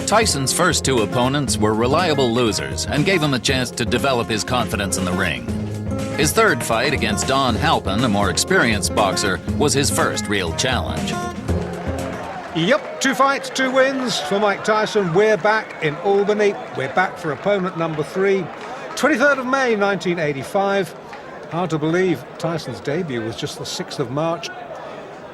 Tyson's first two opponents were reliable losers and gave him a chance to develop his confidence in the ring. His third fight against Don Halpin, a more experienced boxer, was his first real challenge. Yep, 2 fights, 2 wins for Mike Tyson. We're back in Albany. We're back for opponent number 3. 23rd of May, 1985. Hard to believe Tyson's debut was just the 6th of March.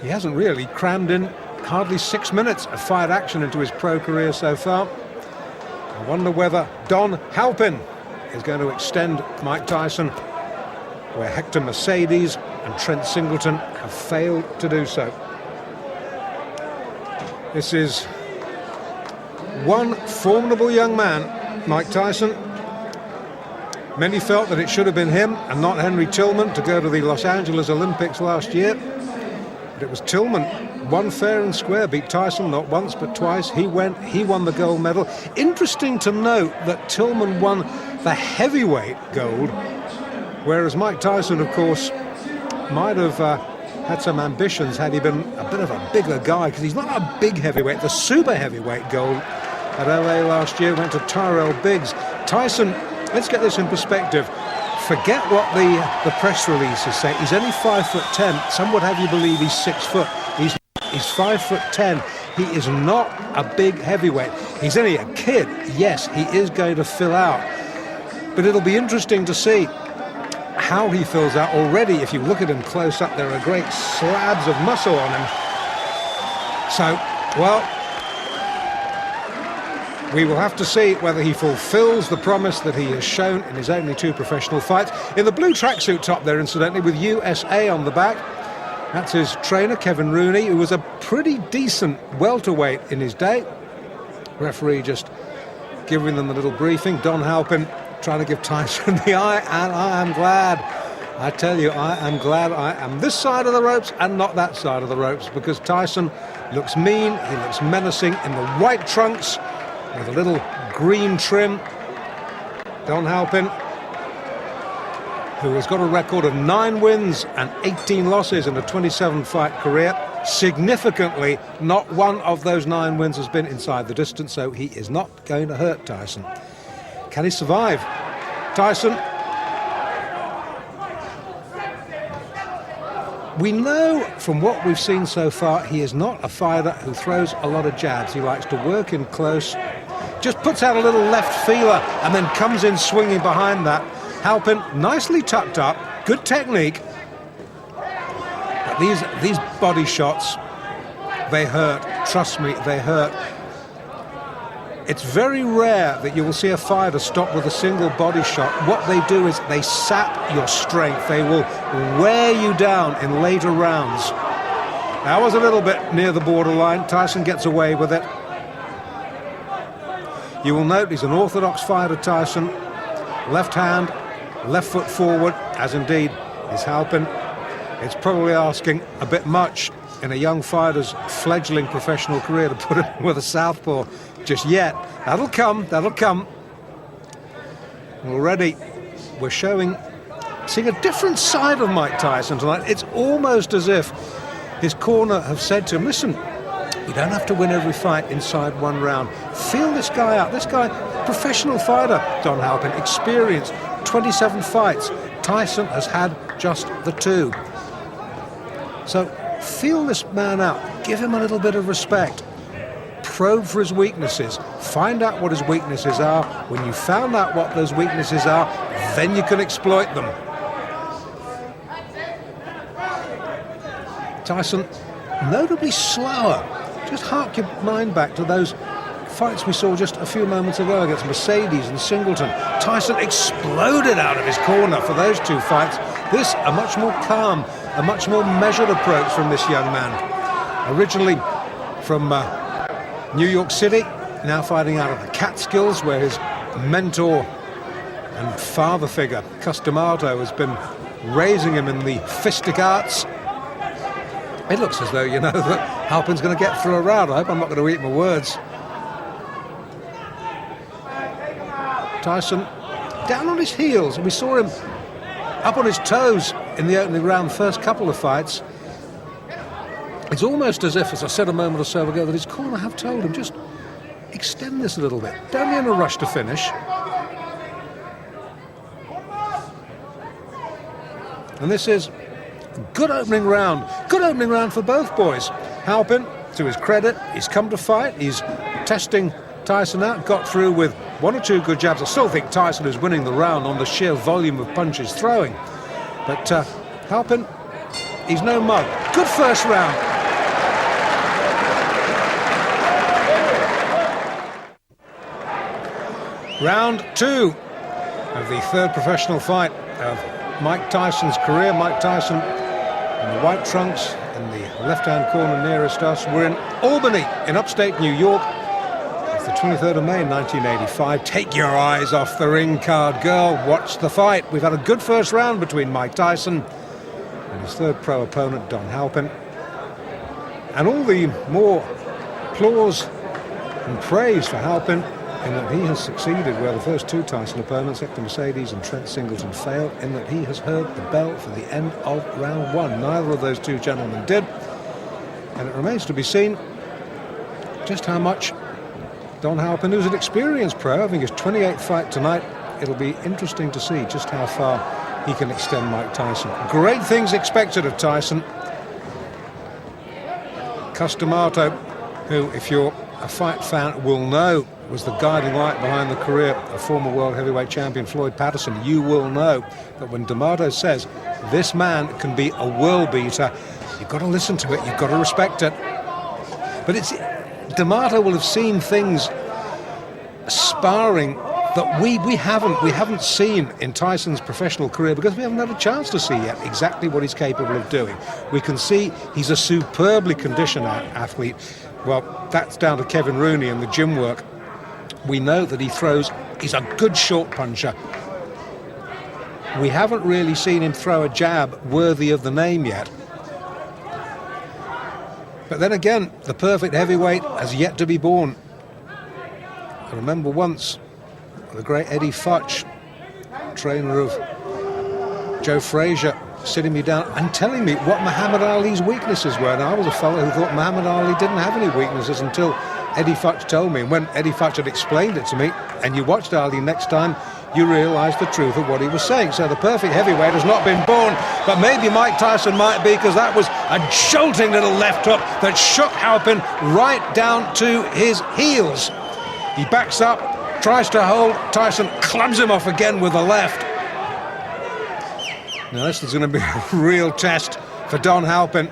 He hasn't really crammed in hardly 6 minutes of fight action into his pro career so far. I wonder whether Don Halpin is going to extend Mike Tyson where Hector Mercedes and Trent Singleton have failed to do so. This is one formidable young man, Mike Tyson. Many felt that it should have been him and not Henry Tillman to go to the Los Angeles Olympics last year. But it was Tillman, won fair and square, beat Tyson not once but twice. He won the gold medal. Interesting to note that Tillman won the heavyweight gold, whereas Mike Tyson, of course, might have had some ambitions had he been a bit of a bigger guy, because he's not a big heavyweight. The super heavyweight gold at LA last year went to Tyrell Biggs. Tyson, let's get this in perspective. Forget what the press releases say. He's only 5'10". Some would have you believe he's 6 foot. He's 5'10". He is not a big heavyweight. He's only a kid. Yes, he is going to fill out. But it'll be interesting to see how he fills out. Already, if you look at him close up, there are great slabs of muscle on him. So, well, we will have to see whether he fulfills the promise that he has shown in his only 2 professional fights. In the blue tracksuit top there, incidentally, with USA on the back. That's his trainer, Kevin Rooney, who was a pretty decent welterweight in his day. Referee just giving them a little briefing. Don Halpin trying to give Tyson the eye, and I am glad. I tell you, I am glad I am this side of the ropes and not that side of the ropes, because Tyson looks mean, he looks menacing in the white trunks with a little green trim. Don Halpin, who has got a record of 9 wins and 18 losses in a 27-fight career. Significantly, not one of those 9 wins has been inside the distance, so he is not going to hurt Tyson. Can he survive? Tyson. We know from what we've seen so far, he is not a fighter who throws a lot of jabs. He likes to work in close, just puts out a little left feeler and then comes in swinging behind that. Halpin, nicely tucked up, good technique. But these body shots, they hurt. Trust me, they hurt. It's very rare that you will see a fighter stop with a single body shot. What they do is they sap your strength. They will wear you down in later rounds. That was a little bit near the borderline. Tyson gets away with it. You will note he's an orthodox fighter, Tyson. Left hand, left foot forward, as indeed is Halpin. It's probably asking a bit much in a young fighter's fledgling professional career to put him with a southpaw just yet. That'll come, that'll come. Already we're seeing a different side of Mike Tyson tonight. It's almost as if his corner have said to him, listen, you don't have to win every fight inside 1 round. Feel this guy out. This guy, professional fighter, Don Halpin, experienced 27 fights. Tyson has had just the 2. So feel this man out. Give him a little bit of respect. Probe for his weaknesses. Find out what his weaknesses are. When you found out what those weaknesses are, then you can exploit them. Tyson, notably slower. Just hark your mind back to those fights we saw just a few moments ago against Mercedes and Singleton. Tyson exploded out of his corner for those 2 fights. This, a much more calm, a much more measured approach from this young man. Originally from New York City, now fighting out of the Catskills, where his mentor and father figure, Cus D'Amato, has been raising him in the fistic arts. It looks as though, you know, that Halpin's going to get through a round. I hope I'm not going to eat my words. Tyson down on his heels. We saw him up on his toes in the opening round, first couple of fights. It's almost as if, as I said a moment or so ago, that his corner have told him, just extend this a little bit. Don't be in a rush to finish. And this is a good opening round. Good opening round for both boys. Halpin, to his credit, he's come to fight. He's testing Tyson out, got through with one or two good jabs. I still think Tyson is winning the round on the sheer volume of punches throwing. But Halpin, he's no mug. Good first round. Round 2 of the third professional fight of Mike Tyson's career. Mike Tyson in the white trunks in the left-hand corner nearest us. We're in Albany in upstate New York. It's the 23rd of May 1985. Take your eyes off the ring card, girl. Watch the fight. We've had a good first round between Mike Tyson and his third pro opponent, Don Halpin. And all the more applause and praise for Halpin in that he has succeeded where the first two Tyson opponents, Hector Mercedes and Trent Singleton, failed, in that he has heard the bell for the end of round 1. Neither of those two gentlemen did. And it remains to be seen just how much Don Halpin, who's an experienced pro, having his 28th fight tonight, it'll be interesting to see just how far he can extend Mike Tyson. Great things expected of Tyson. Cus D'Amato, who, if you're a fight fan, will know was the guiding light behind the career of former world heavyweight champion Floyd Patterson. You will know that when D'Amato says this man can be a world beater, you've got to listen to it, you've got to respect it. But it's D'Amato will have seen things sparring that we haven't seen in Tyson's professional career, because we haven't had a chance to see yet exactly what he's capable of doing. We can see he's a superbly conditioned athlete. Well, that's down to Kevin Rooney and the gym work. We know that he's a good short puncher. We haven't really seen him throw a jab worthy of the name yet. But then again, the perfect heavyweight has yet to be born. I remember once the great Eddie Futch, trainer of Joe Frazier, sitting me down and telling me what Muhammad Ali's weaknesses were. And I was a fellow who thought Muhammad Ali didn't have any weaknesses until Eddie Futch told me. And when Eddie Futch had explained it to me, and you watched Ali next time, you realised the truth of what he was saying. So the perfect heavyweight has not been born, but maybe Mike Tyson might be, because that was a jolting little left hook that shook Halpin right down to his heels. He backs up, tries to hold, Tyson clubs him off again with the left. Now this is going to be a real test for Don Halpin.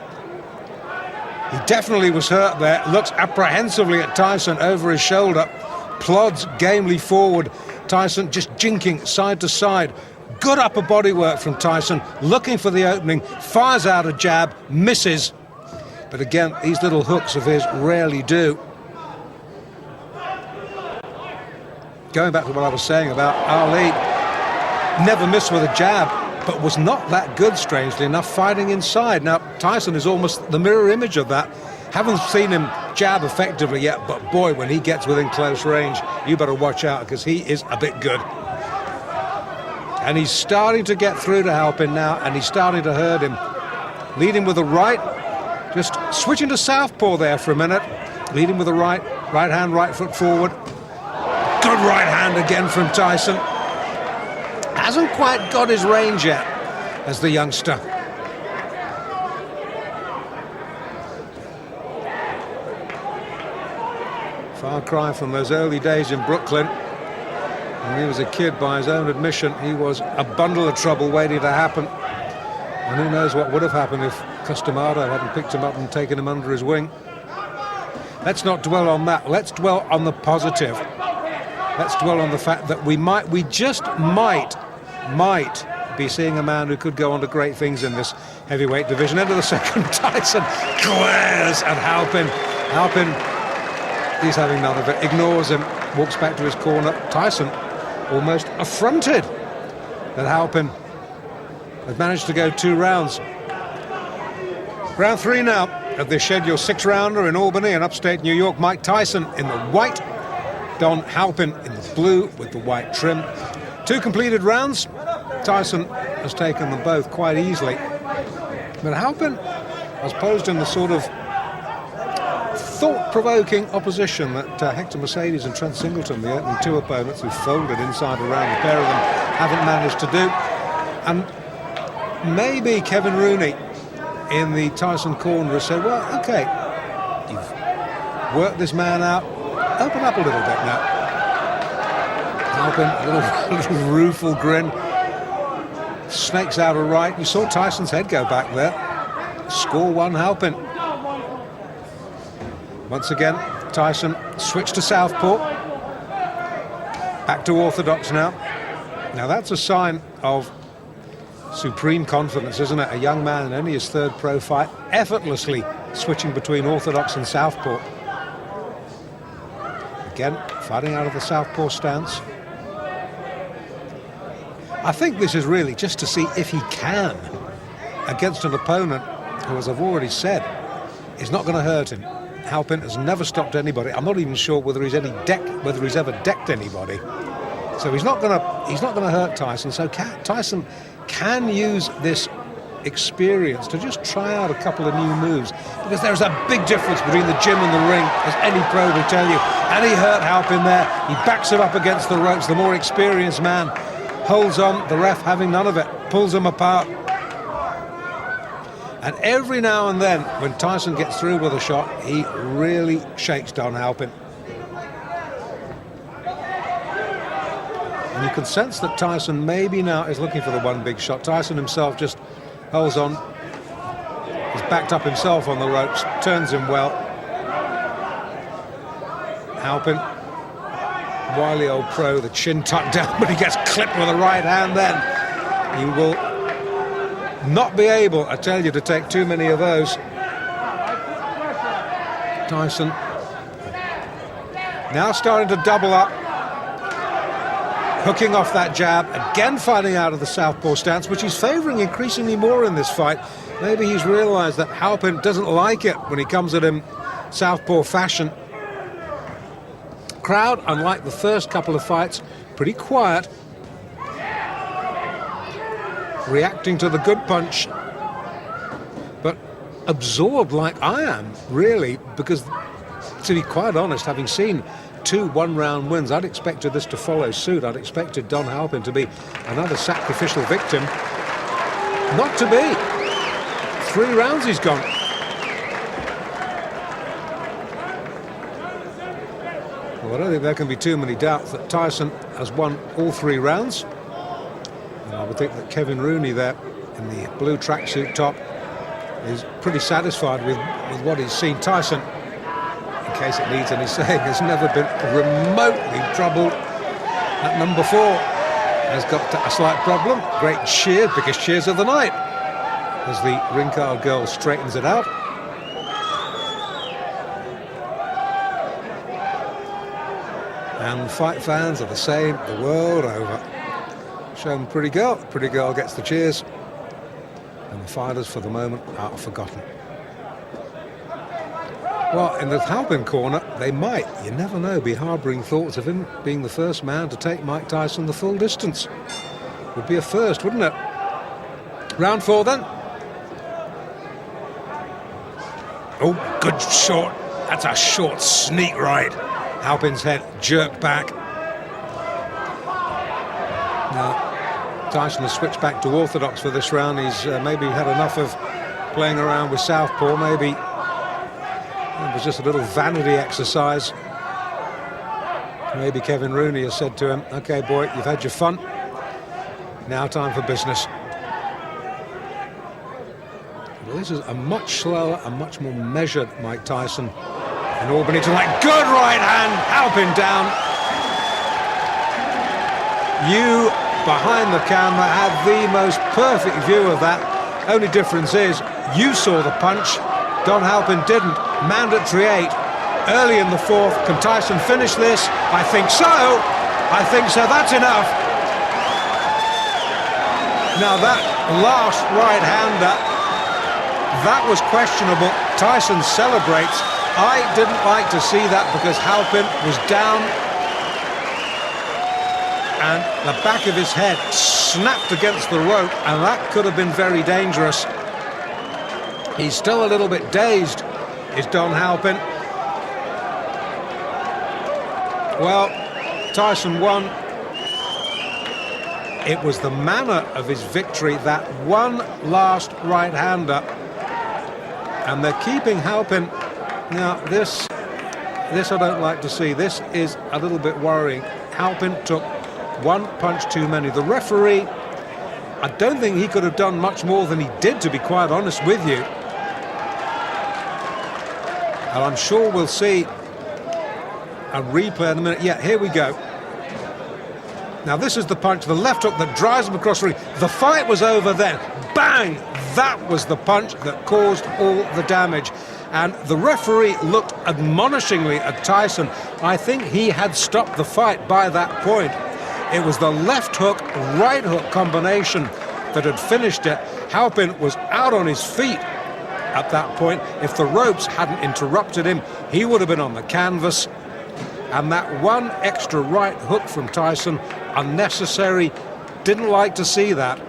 He definitely was hurt there, looks apprehensively at Tyson over his shoulder, plods gamely forward, Tyson just jinking side to side. Good upper body work from Tyson, looking for the opening, fires out a jab, misses. But again, these little hooks of his rarely do. Going back to what I was saying about Ali, never missed with a jab, but was not that good, strangely enough, fighting inside. Now, Tyson is almost the mirror image of that. Haven't seen him jab effectively yet, but boy, when he gets within close range, you better watch out, because he is a bit good. And he's starting to get through to Halpin now, and he's starting to hurt him. Leading with the right, just switching to southpaw there for a minute. Leading with the right hand, right foot forward. Good right hand again from Tyson. Hasn't quite got his range yet as the youngster. Far cry from those early days in Brooklyn. When he was a kid, by his own admission, he was a bundle of trouble waiting to happen. And who knows what would have happened if Cus D'Amato hadn't picked him up and taken him under his wing. Let's not dwell on that. Let's dwell on the positive. Let's dwell on the fact that we just might be seeing a man who could go on to great things in this heavyweight division. Into the second, Tyson glares at Halpin. Halpin, he's having none of it, ignores him, walks back to his corner. Tyson almost affronted that Halpin had managed to go 2 rounds. Round 3 now of this scheduled 6-rounder in Albany in upstate New York. Mike Tyson in the white, Don Halpin in the blue with the white trim. 2 completed rounds. Tyson has taken them both quite easily. But Halpin has posed in the sort of thought-provoking opposition that Hector Mercedes and Trent Singleton, the opening two opponents who folded inside a round, the pair of them haven't managed to do. And maybe Kevin Rooney in the Tyson corner has said, well, OK, you've worked this man out, open up a little bit now. Halpin, a little rueful grin, snakes out a right. You saw Tyson's head go back there. Score one, Halpin. Once again, Tyson switched to southpaw. Back to orthodox now. Now that's a sign of supreme confidence, isn't it? A young man in only his third pro fight, effortlessly switching between orthodox and southpaw. Again, fighting out of the southpaw stance. I think this is really just to see if he can, against an opponent who, as I've already said, is not going to hurt him. Halpin has never stopped anybody. I'm not even sure whether he's ever decked anybody. So he's not going to hurt Tyson. So Tyson can use this experience to just try out a couple of new moves, because there's a big difference between the gym and the ring, as any pro will tell you. And he hurt Halpin there. He backs him up against the ropes. The more experienced man holds on, the ref having none of it, pulls him apart. And every now and then, when Tyson gets through with a shot, he really shakes Don Halpin. And you can sense that Tyson maybe now is looking for the one big shot. Tyson himself just holds on. He's backed up himself on the ropes, turns him well. Halpin, wily old pro, the chin tucked down, but he gets clipped with a right hand then. He will not be able, I tell you, to take too many of those. Tyson now starting to double up, hooking off that jab, again fighting out of the southpaw stance, which he's favouring increasingly more in this fight. Maybe he's realised that Halpin doesn't like it when he comes at him southpaw fashion. Crowd, unlike the first couple of fights, pretty quiet, reacting to the good punch, but absorbed like I am, really, because, to be quite honest, having seen 2 one-round wins, I'd expected this to follow suit. I'd expected Don Halpin to be another sacrificial victim. Not to be. 3 rounds he's gone. Well, I don't think there can be too many doubts that Tyson has won all 3 rounds. And I would think that Kevin Rooney there in the blue tracksuit top is pretty satisfied with what he's seen. Tyson, in case it needs any saying, has never been remotely troubled at number 4. Has got a slight problem. Great cheer, biggest cheers of the night, as the ring-card girl straightens it out. And fight fans are the same the world over. Show them pretty girl. Pretty girl gets the cheers. And the fighters, for the moment, are forgotten. Well, in the Halpin corner, they might, you never know, be harbouring thoughts of him being the first man to take Mike Tyson the full distance. Would be a first, wouldn't it? Round 4, then. Oh, good short. That's a short sneak right. Halpin's head jerked back. Now, Tyson has switched back to orthodox for this round. He's maybe had enough of playing around with southpaw. Maybe it was just a little vanity exercise. Maybe Kevin Rooney has said to him, OK, boy, you've had your fun. Now time for business. Well, this is a much slower and much more measured Mike Tyson. And Albany tonight, good right hand, Halpin down. You, behind the camera, had the most perfect view of that. Only difference is, you saw the punch, Don Halpin didn't. Mandatory 8, early in the 4th. Can Tyson finish this? I think so. I think so, that's enough. Now that last right-hander, that was questionable. Tyson celebrates. I didn't like to see that because Halpin was down and the back of his head snapped against the rope, and that could have been very dangerous. He's still a little bit dazed, is Don Halpin. Well, Tyson won. It was the manner of his victory, that one last right-hander. And they're keeping Halpin. Now, this I don't like to see. This is a little bit worrying. Halpin took one punch too many. The referee, I don't think he could have done much more than he did, to be quite honest with you. And I'm sure we'll see a replay in a minute. Yeah, here we go. Now this is the punch, the left hook that drives him across the ring. The fight was over then. Bang! That was the punch that caused all the damage. And the referee looked admonishingly at Tyson. I think he had stopped the fight by that point. It was the left hook, right hook combination that had finished it. Halpin was out on his feet at that point. If the ropes hadn't interrupted him, he would have been on the canvas. And that one extra right hook from Tyson, unnecessary, didn't like to see that.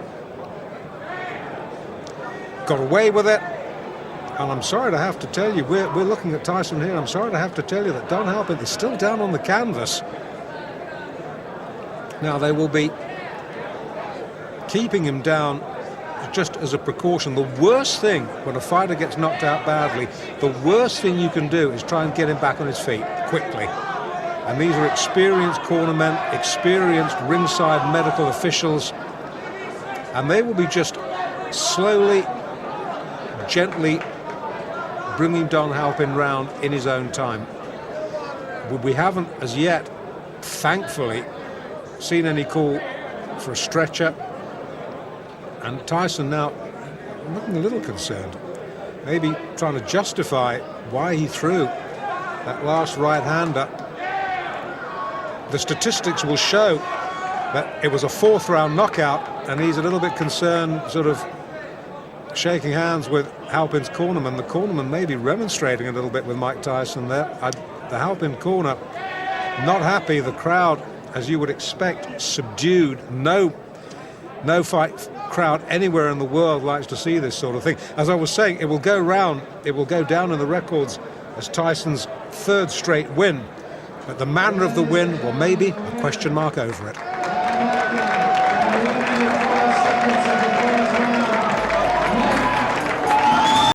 Got away with it. And I'm sorry to have to tell you, we're looking at Tyson here, I'm sorry to have to tell you that Don Halpin is still down on the canvas. Now they will be keeping him down just as a precaution. The worst thing when a fighter gets knocked out badly, the worst thing you can do is try and get him back on his feet quickly. And these are experienced cornermen, experienced ringside medical officials, and they will be just slowly, gently bringing Don Halpin round in his own time. We haven't as yet, thankfully, seen any call for a stretcher. And Tyson now looking a little concerned, maybe trying to justify why he threw that last right-hander. The statistics will show that it was a fourth-round knockout, and he's a little bit concerned, sort of shaking hands with Halpin's cornerman. The cornerman may be remonstrating a little bit with Mike Tyson there. The Halpin corner not happy. The crowd, as you would expect, subdued. No fight crowd anywhere in the world likes to see this sort of thing. As I was saying, it will go round, it will go down in the records as Tyson's third straight win. But the manner of the win, well, maybe a question mark over it.